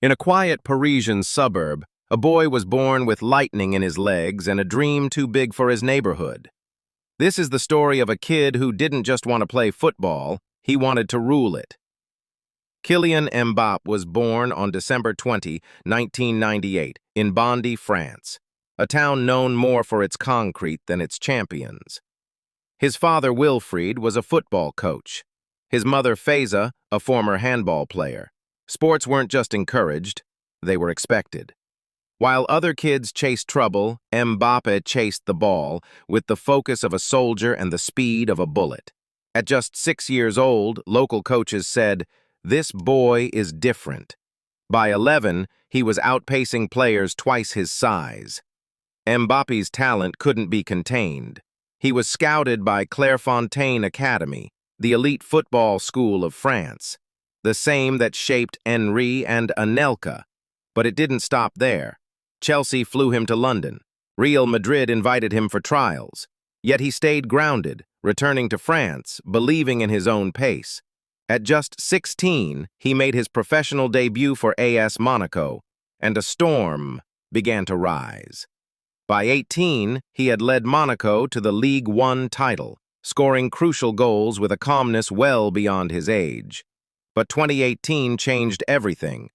In a quiet Parisian suburb, a boy was born with lightning in his legs and a dream too big for his neighborhood. This is the story of a kid who didn't just want to play football, he wanted to rule it. Kylian Mbappé was born on December 20, 1998, in Bondy, France, a town known more for its concrete than its champions. His father, Wilfried, was a football coach. His mother, Faiza, a former handball player. Sports weren't just encouraged, they were expected. While other kids chased trouble, Mbappé chased the ball with the focus of a soldier and the speed of a bullet. At just 6 years old, local coaches said, "This boy is different." By 11, he was outpacing players twice his size. Mbappé's talent couldn't be contained. He was scouted by Clairefontaine Academy, the elite football school of France, the same that shaped Henry and Anelka. But it didn't stop there. Chelsea flew him to London. Real Madrid invited him for trials. Yet he stayed grounded, returning to France, believing in his own pace. At just 16, he made his professional debut for AS Monaco, and a storm began to rise. By 18, he had led Monaco to the Ligue 1 title, scoring crucial goals with a calmness well beyond his age. But 2018 changed everything.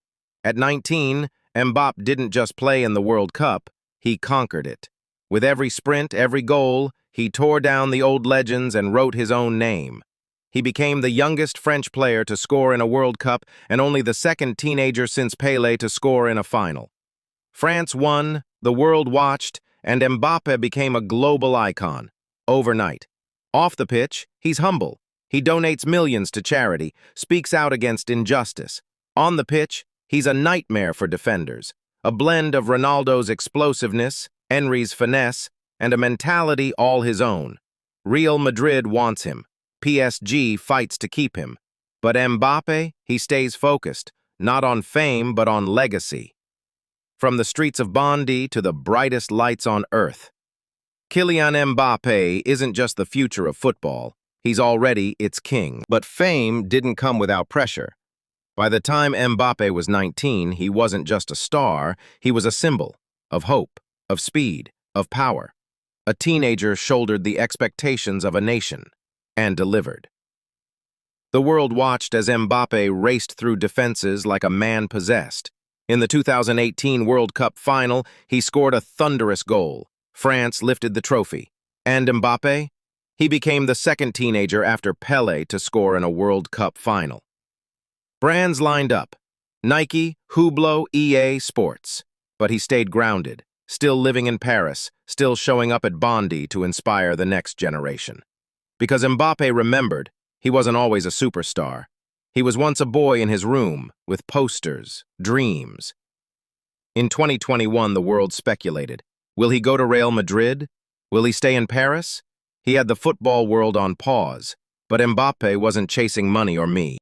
At 19, Mbappé didn't just play in the World Cup, he conquered it. With every sprint, every goal, he tore down the old legends and wrote his own name. He became the youngest French player to score in a World Cup and only the second teenager since Pelé to score in a final. France won, the world watched, and Mbappé became a global icon, overnight. Off the pitch, he's humble. He donates millions to charity, speaks out against injustice. On the pitch, he's a nightmare for defenders, a blend of Ronaldo's explosiveness, Henry's finesse, and a mentality all his own. Real Madrid wants him. PSG fights to keep him. But Mbappé, he stays focused, not on fame but on legacy. From the streets of Bondy to the brightest lights on earth. Kylian Mbappé isn't just the future of football, he's already its king. But fame didn't come without pressure. By the time Mbappé was 19, he wasn't just a star, he was a symbol of hope, of speed, of power. A teenager shouldered the expectations of a nation and delivered. The world watched as Mbappé raced through defenses like a man possessed. In the 2018 World Cup final, he scored a thunderous goal. France lifted the trophy. And Mbappé? He became the second teenager after Pelé to score in a World Cup final. Brands lined up. Nike, Hublot, EA, Sports. But he stayed grounded, still living in Paris, still showing up at Bondy to inspire the next generation. Because Mbappé remembered, he wasn't always a superstar. He was once a boy in his room, with posters, dreams. In 2021, the world speculated. Will he go to Real Madrid? Will he stay in Paris? He had the football world on pause, but Mbappé wasn't chasing money or me.